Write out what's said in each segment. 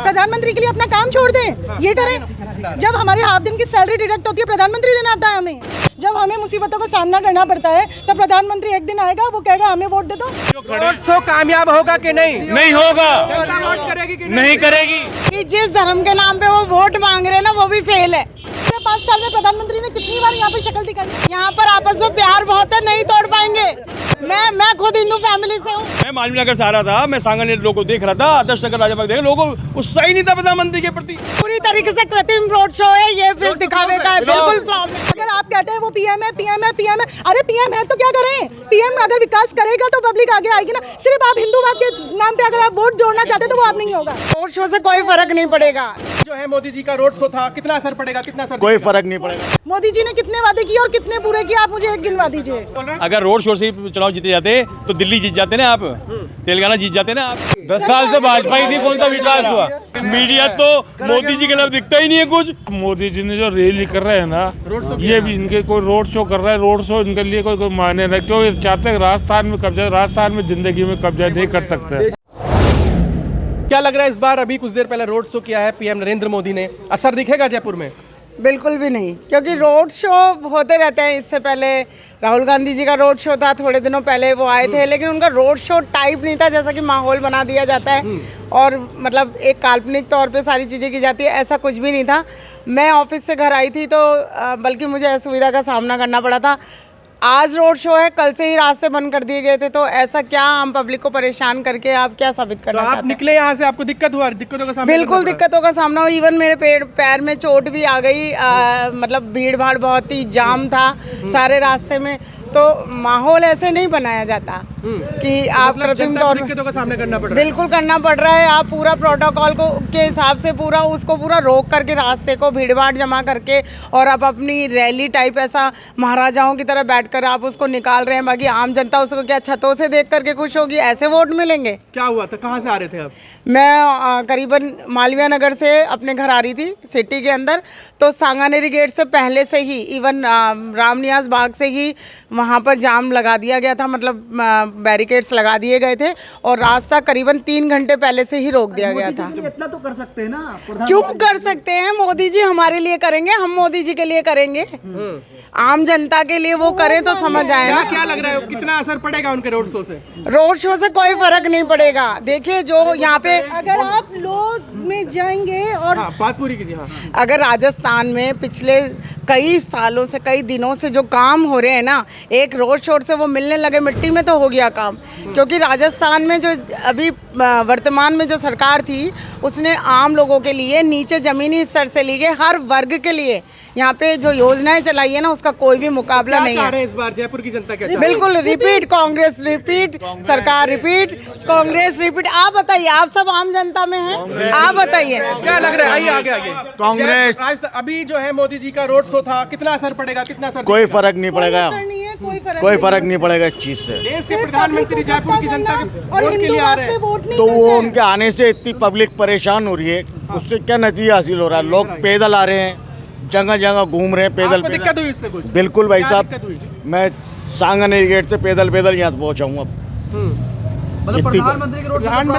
प्रधानमंत्री के लिए अपना काम छोड़ दें, ये करें। जब हमारे हाफ दिन की सैलरी डिडक्ट होती है, प्रधानमंत्री दिन आता है हमें। जब हमें मुसीबतों का सामना करना पड़ता है तो प्रधानमंत्री एक दिन आएगा, वो कहेगा हमें वोट दे दो। रोड शो कामयाब होगा कि नहीं? नहीं होगा, वोट करेगी कि नहीं करेगी। जिस धर्म के नाम पे वो वोट मांग रहे हैं ना, वो भी फेल है। 5 साल में प्रधानमंत्री ने कितनी बार यहाँ पे शक्ल दिखाई? यहाँ पर आपस में प्यार बहुत है, नहीं तोड़ पाएंगे। मैं खुद हिंदू फैमिली से हूँ। मैं मालवीय नगर से आ रहा था, मैं सांगानेर लोगों को देख रहा था, आदर्श नगर राजाबाग देख, लोगों को उत्साह ही नहीं था प्रधानमंत्री के प्रति। पूरी तरीके से कृत्रिम रोड शो है, ये फिर दिखावे का है, बिल्कुल फ्लॉप है। अगर आप कहते हैं वो पीएम है, पीएम है, पीएम है, अरे पीएम है तो क्या करें? पीएम अगर विकास करेगा तो पब्लिक आगे आएगी ना। सिर्फ आप हिंदूवाद के नाम पे अगर आप वोट जोड़ना चाहते तो वो आप नहीं होगा। रोड शो से कोई फर्क नहीं पड़ेगा। जो है मोदी जी का रोड शो था, कितना असर पड़ेगा? कितना असर? कोई फर्क नहीं पड़ेगा। मोदी जी ने कितने वादे किए और कितने पूरे किए, आप मुझे एक गिनवा दीजिए। अगर रोड शो से ही चुनाव जीते जाते तो दिल्ली जीत जाते ना, आप तेलंगाना जीत जाते ना आप। 10 साल से भाजपा ही थी, कौन सा विकास हुआ? मीडिया तो मोदी जी के लिए दिखता ही नहीं है कुछ। मोदी जी ने जो रैली कर रहे हैं ना, ये भी इनके कोई रोड शो कर रहा है, रोड शो इनके लिए कोई मायने नहीं, क्यों चाहते हैं राजस्थान में कब्जा, राजस्थान में जिंदगी में कब्जा नहीं कर सकते। क्या लग रहा है इस बार, अभी कुछ देर पहले रोड शो किया है पीएम नरेंद्र मोदी ने, असर दिखेगा जयपुर में? बिल्कुल भी नहीं, क्योंकि रोड शो होते रहते हैं। इससे पहले राहुल गांधी जी का रोड शो था, थोड़े दिनों पहले वो आए थे, लेकिन उनका रोड शो टाइप नहीं था जैसा कि माहौल बना दिया जाता है और मतलब एक काल्पनिक तौर पे सारी चीज़ें की जाती है, ऐसा कुछ भी नहीं था। मैं ऑफिस से घर आई थी तो बल्कि मुझे असुविधा का सामना करना पड़ा था। आज रोड शो है, कल से ही रास्ते बंद कर दिए गए थे, तो ऐसा क्या हम पब्लिक को परेशान करके आप क्या साबित करना चाहते हैं? आप निकले यहाँ से, आपको दिक्कत हुआ? दिक्कतों का सामना? बिल्कुल दिक्कतों का सामना हो। इवन मेरे पैर में चोट भी आ गई। मतलब भीड़ भाड़ बहुत ही, जाम था सारे रास्ते में, तो माहौल ऐसे नहीं बनाया जाता कि आप कृत्रिम तौर दिक्कतों का सामना करना पड़ रहा है। बिल्कुल करना पड़ रहा है। आप पूरा प्रोटोकॉल को के हिसाब से उसको पूरा रोक करके रास्ते को भीड़ भाड़ जमा करके और आप अपनी रैली टाइप ऐसा महाराजाओं की तरह बैठकर आप उसको निकाल रहे हैं, बाकी आम जनता उसको क्या छतों से देख करके खुश होगी? ऐसे वोट मिलेंगे? क्या हुआ था? कहाँ से आ रहे थे आप? मैं करीबन मालवीय नगर से अपने घर आ रही थी सिटी के अंदर, तो सांगानेरी गेट से पहले से ही इवन रामनिवास बाग से ही वहाँ पर जाम लगा दिया गया था, मतलब बैरिकेड्स लगा दिए गए थे और रास्ता करीबन 3 घंटे पहले से ही रोक दिया गया था। इतना तो कर सकते हैं ना? क्यों कर सकते हैं? मोदी जी हमारे लिए करेंगे, हम मोदी जी के लिए करेंगे। आम जनता के लिए वो करें तो समझ आए ना। क्या लग रहा है, कितना असर पड़ेगा उनके रोड शो से? रोड शो से कोई फर्क नहीं पड़ेगा। देखिए जो यहाँ पे अगर आप लोग में जाएंगे और बात पूरी कीजिए। अगर राजस्थान में पिछले कई सालों से, कई दिनों से जो काम हो रहे हैं ना, एक रोड शो से वो मिलने लगे, मिट्टी में तो हो गया काम। क्योंकि राजस्थान में जो अभी वर्तमान में जो सरकार थी, उसने आम लोगों के लिए नीचे जमीनी स्तर से लिए हर वर्ग के लिए यहाँ पे जो योजनाएं चलाई है ना, उसका कोई भी मुकाबला नहीं है। इस बार जयपुर की जनता क्या चाह रही है? बिल्कुल रिपीट, कांग्रेस रिपीट, सरकार रिपीट, कांग्रेस रिपीट। आप बताइए, आप सब आम जनता में हैं, आप बताइए क्या लग रहा है? आइए आगे आगे। कांग्रेस अभी जो है मोदी जी का रोड शो था, कितना असर पड़ेगा? कितना असर? कोई फर्क नहीं पड़ेगा, कोई फर्क नहीं पड़ेगा इस चीज से। देश के प्रधानमंत्री जयपुर की जनता के वोट के लिए आ रहे हैं, तो वो उनके आने से इतनी पब्लिक परेशान हो रही है, उससे क्या नतीजा हासिल हो रहा है? लोग पैदल आ रहे हैं, जगह जगह घूम रहे हैं पैदल। दिक्कत हुई इससे कुछ? बिल्कुल भाई साहब, मैं सांगानेर गेट से पैदल यहाँ पहुँचा हूँ। अब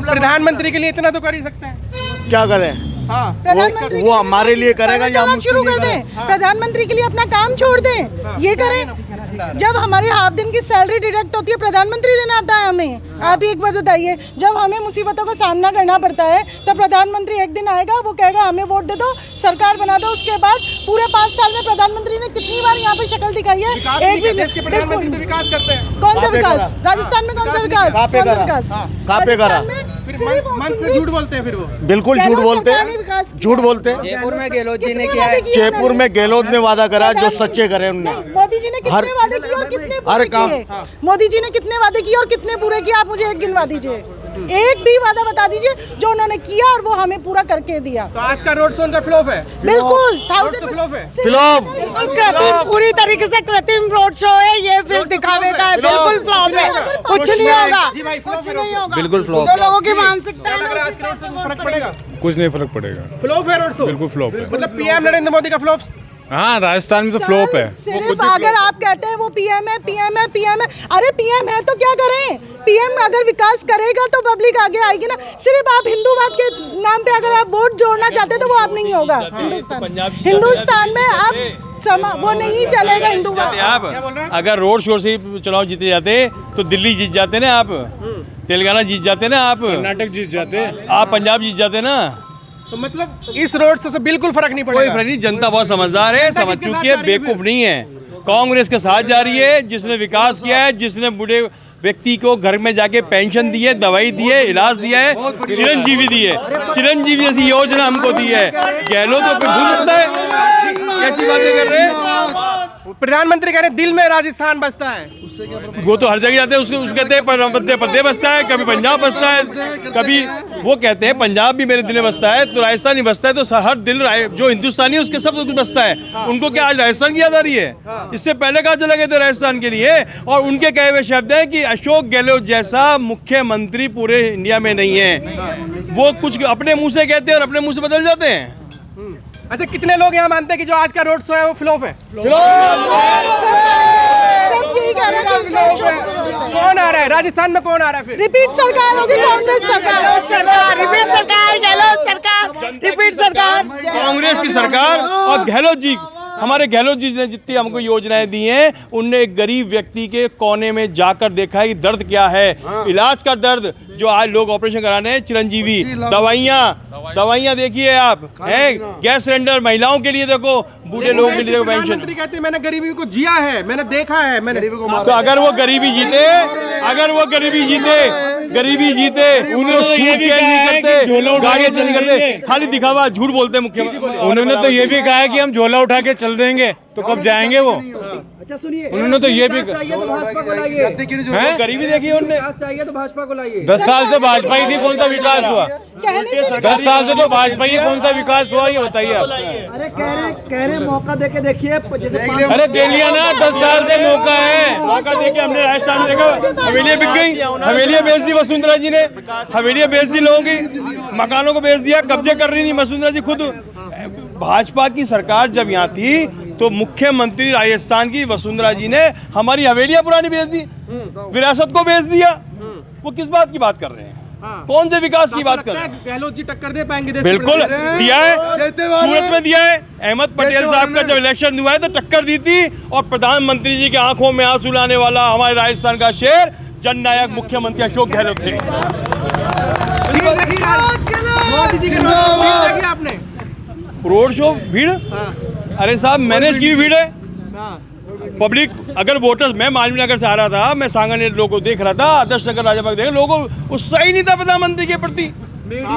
प्रधानमंत्री के लिए इतना तो कर ही सकते हैं। क्या करें? वो हमारे लिए करेगा या हम शुरू कर दें? प्रधानमंत्री के लिए अपना काम छोड़ दें, ये करें। जब हमारे हाफ दिन की सैलरी डिडक्ट होती है, प्रधानमंत्री दिन आता है हमें। आप एक बात बताइए, जब हमें मुसीबतों का सामना करना पड़ता है तो प्रधानमंत्री एक दिन आएगा, वो कहेगा हमें वोट दे दो, सरकार बना दो। उसके बाद पूरे 5 साल में प्रधानमंत्री ने कितनी बार यहाँ पे शक्ल दिखाई है? एक भी। प्रधानमंत्री तो विकास करते हैं। कौन सा विकास? राजस्थान में कौन सा विकास? कहाँ पे करा? मन से झूठ बोलते हैं फिर वो। बिल्कुल झूठ बोलते हैं, झूठ बोलते हैं। जयपुर में गहलोत जी ने किया है। जयपुर में गहलोत ने वादा करा, जो सच्चे करे उनने। मोदी जी ने कितने वादे किए और कितने पूरे किए? मोदी जी ने कितने वादे किए और कितने पूरे किए? आप मुझे एक गिनवा दीजिए, एक भी वादा बता दीजिए जो उन्होंने किया और वो हमें पूरा करके दिया। तो आज का रोड शो उनका फ्लॉप है? बिल्कुल फ्लॉप है। फ्लॉप, कृत्रिम, पूरी तरीके से कृत्रिम रोड शो है, ये फिर दिखावे का है, बिल्कुल फ्लॉप है। कुछ नहीं होगा, कुछ नहीं होगा, बिल्कुल फ्लॉप। जो लोगों की मानसिकता है आज के रोड शो में फर्क पड़ेगा? कुछ नहीं फर्क पड़ेगा, फ्लॉप है रोड शो, बिल्कुल फ्लॉप है। मतलब पीएम नरेंद्र मोदी का फ्लॉप हाँ राजस्थान में तो फ्लॉप है। सिर्फ अगर आप कहते हैं वो पीएम है, पीएम है, पीएम है, अरे पीएम है तो क्या करें? पीएम अगर विकास करेगा तो पब्लिक आगे आएगी ना। सिर्फ आप हिंदूवाद के नाम पे अगर आप वोट जोड़ना चाहते तो वो आप नहीं होगा हिंदुस्तान में। आप वो नहीं चलेगा हिंदूवाद। आप अगर रोड शो से चुनाव जीते जाते तो दिल्ली जीत जाते ना, आप तेलंगाना जीत जाते ना, आप कर्नाटक जीत जाते, आप पंजाब जीत जाते ना। तो मतलब इस रोड शो से बिल्कुल फर्क नहीं कोई पड़ेगा। फर्क नहीं, जनता बहुत समझदार है, समझ किसके साथ चुकी है, जा रही है बेवकूफ नहीं है। कांग्रेस के साथ जा रही है, जिसने विकास किया है, जिसने बूढ़े व्यक्ति को घर में जाके पेंशन दी है, दवाई दी है, इलाज दिया है, चिरंजीवी दी है, चिरंजीवी जैसी योजना हमको दी है। गहलोत तो कोई भूल सकता है? कैसी बातें कर रहे हैं? प्रधानमंत्री कह रहे हैं दिल में राजस्थान बसता है। वो तो हर जगह जाते हैं, उसके कहते हैं मध्य प्रदेश बसता है, कभी पंजाब बसता है, कभी वो कहते हैं पंजाब भी मेरे दिल में बसता है, तो राजस्थान ही बसता है। तो हर दिल जो हिंदुस्तानी है उसके सब कुछ बसता है। उनको क्या आज राजस्थान की याद आ रही है? इससे पहले कहाँ चले गए थे राजस्थान के लिए? और उनके कहे हुए शब्द हैं कि अशोक गहलोत जैसा मुख्यमंत्री पूरे इंडिया में नहीं है। वो कुछ अपने मुंह से कहते हैं और अपने मुंह से बदल जाते हैं। अच्छा, कितने लोग यहाँ मानते हैं कि जो आज का रोड शो है वो फ्लॉप है? सब यही कह रहे हैं। कौन आ रहा है राजस्थान में? कौन आ रहा है फिर? रिपीट सरकार होगी, कांग्रेस सरकार, रिपीट सरकार, गहलोत सरकार, रिपीट सरकार, कांग्रेस की सरकार। और गहलोत जी, हमारे गहलोत जी ने जितनी हमको योजनाएं दी हैं, उनने एक गरीब व्यक्ति के कोने में जाकर देखा है कि दर्द क्या है, इलाज का दर्द। जो आज लोग ऑपरेशन कराने हैं, चिरंजीवी, दवाइयाँ देखिए आप, हैं गैस सिलेंडर, महिलाओं के लिए देखो, बूढ़े लोगों के लिए देखो पेंशन। प्रधानमंत्री कहते हैं मैंने गरीबी को जिया है, मैंने देखा है, मैंने। तो अगर वो गरीबी जीते, उन्होंने तो ये भी कहा है कि गाड़ियाँ चेंज करते, खाली दिखावा, झूठ बोलते हैं मुख्यमंत्री। उन्होंने तो ये भी कहा है कि हम झोला उठा के चल देंगे, तो कब जाएंगे वो? अच्छा सुनिए, उन्होंने तो ये भी चाहिए तो भाजपा को लाइए, गरीबी देखी है उन्होंने। चाहिए तो भाजपा को लाइए। 10 साल से भाजपा ही थी, कौन सा विकास हुआ? 10 साल से तो भाजपा ही, कौन सा विकास हुआ ये बताइए आप। अरे कह रहे मौका देके देखिए। अरे दे लिया ना, 10 साल से मौका है। मौका देके हमने राजस्थान में देखा, हवेलियाँ बिक गई, हवेलियाँ बेच दी वसुंधरा जी ने, हवेलियाँ बेच दी लोगों की, मकानों को बेच दिया, कब्जे कर रही थी वसुंधरा जी खुद। भाजपा की सरकार जब यहाँ थी तो मुख्यमंत्री राजस्थान की वसुंधरा जी ने हमारी हवेलियां पुरानी बेच दी, विरासत को बेच दिया। वो किस बात की बात कर रहे हैं? कौन से विकास की बात कर रहे हैं? गहलोत जी टक्कर दे पाएंगे? बिल्कुल दिया है, सूरत में दिया है। अहमद पटेल साहब का जब इलेक्शन हुआ है तो टक्कर दी थी, और प्रधानमंत्री जी की आंखों में आंसू लाने वाला हमारे राजस्थान का शेर जननायक मुख्यमंत्री अशोक गहलोत थे। मोदी जी का आपने रोड शो भीड़, अरे साहब मैनेज की भी भीड़ है। पब्लिक अगर वोटर्स, मैं मालवीय नगर से आ रहा था, मैं सांगानेर लोगों को देख रहा था, आदर्श नगर राजाबाग देख, लोगों को उत्साह ही नहीं था प्रधानमंत्री के प्रति।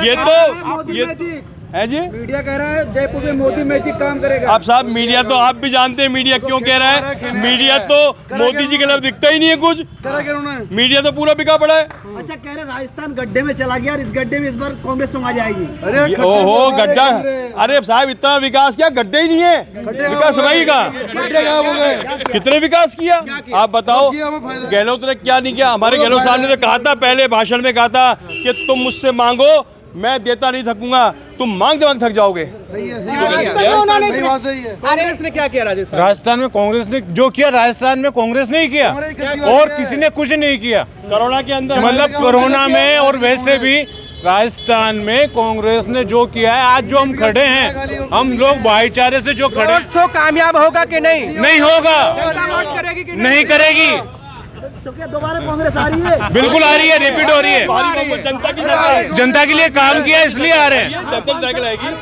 ये है जी, मीडिया कह रहा है जयपुर में मोदी मैजिक काम करेगा। आप साहब मीडिया तो आप भी जानते हैं मीडिया क्यों कह रहा है। मीडिया तो मोदी जी के लफ्ज़ दिखता ही नहीं है कुछ, मीडिया तो पूरा बिका पड़ा है। अच्छा कह रहे राजस्थान गड्ढे में चला गया और इस गड्ढे में इस बार कांग्रेस समा जाएगी। ओहो गड्ढा, अरे साहब इतना विकास किया, गड्ढे ही नहीं है, विकास समाई का कितने विकास किया आप बताओ। गहलोत ने क्या नहीं किया? हमारे गहलोत साहब ने तो कहा था, पहले भाषण में कहा था कि तुम मुझसे मांगो, मैं देता नहीं थकूंगा, तुम मांगते मांगते थक जाओगे। कांग्रेस ने क्या किया राजस्थान? राजस्थान में कांग्रेस ने जो किया, राजस्थान में कांग्रेस ने ही किया, और किसी ने कुछ नहीं किया। कोरोना के अंदर, मतलब कोरोना में और वैसे भी राजस्थान में कांग्रेस ने जो किया है, आज जो हम खड़े हैं, हम लोग भाईचारे से जो खड़े, रोड शो कामयाब होगा कि नहीं? नहीं होगा, वोट करेगी कि नहीं करेगी। तो क्या दोबारा कांग्रेस आ रही है? बिल्कुल आ रही है, रिपीट हो रही है। जनता के लिए काम किया इसलिए आ रहे हैं।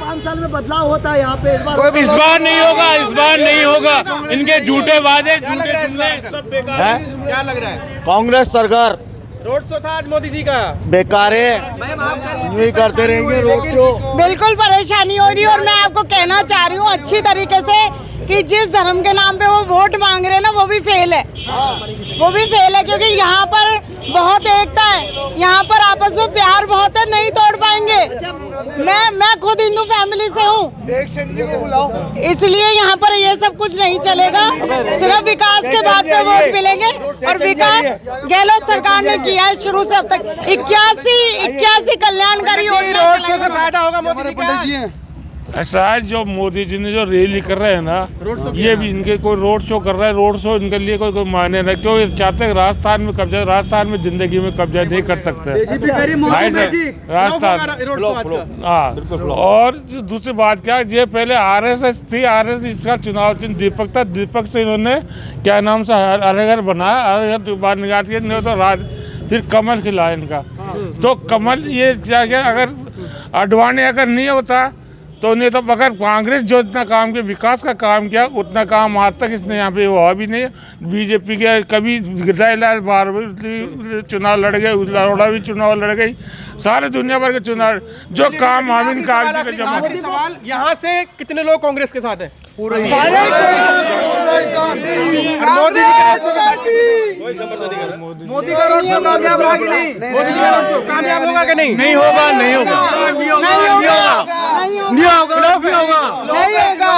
5 साल में बदलाव होता है यहाँ पे, इस बार नहीं होगा, इस बार नहीं होगा। इनके झूठे वादे, झूठे जुमले सब बेकार है। क्या लग रहा है? कांग्रेस सरकार रोड शो था आज मोदी जी का, बेकार है, नहीं करते रहेंगे रोड शो। बिल्कुल परेशानी हो रही है। और मैं आपको कहना चाह रही हूँ अच्छी तरीके से कि जिस धर्म के नाम पे वो वोट मांग रहे हैं ना, वो भी फेल है, वो भी फेल है, क्योंकि यहाँ पर बहुत एकता है, यहाँ पर आपस में प्यार बहुत है, नहीं तोड़ पाएंगे। मैं खुद हिंदू फैमिली से हूँ, इसलिए यहाँ पर ये सब कुछ नहीं चलेगा। सिर्फ विकास के बाद पे वोट मिलेंगे, और विकास गहलोत सरकार ने किया है शुरू से अब तक। 81 कल्याणकारी योजना। रोड शो से फायदा होगा मोदी जी का? ऐसा है जो मोदी जी ने जो रैली कर रहे हैं ना, ये भी इनके कोई रोड शो कर रहा है, रोड शो इनके लिए कोई मायने नहीं, क्यों ये चाहते हैं राजस्थान में कब्जा, राजस्थान में जिंदगी में कब्जा नहीं कर सकते राजस्थान। हाँ, और दूसरी बात क्या, ये पहले आरएसएस थी, आरएसएस इसका चुनाव चिन्ह दीपक था, दीपक से इन्होंने क्या नाम से हरिहर बनाया, हरिहर बात निकाल के नहीं तो राज, फिर कमल खिलाया इनका। तो कमल ये क्या क्या, अगर अडवाणी अगर नहीं होता तो नहीं, तो अगर कांग्रेस जो इतना काम किया, विकास का काम किया, उतना काम आज तक इसने यहाँ पे हुआ भी नहीं। बीजेपी के कभी गिरजाईलाल बार चुनाव लड़ गए, अरोड़ा भी चुनाव लड़ गई, सारे दुनिया भर के चुनाव, जो काम आमिर कागजी का जमा। सवाल, यहाँ से कितने लोग कांग्रेस के साथ हैं? मोदी का रोड शो कामयाब होगा कि नहीं? मोदी का रोड शो कामयाब होगा कि नहीं? नहीं होगा, नहीं होगा, नहीं होगा, नहीं होगा, नहीं होगा, नहीं होगा।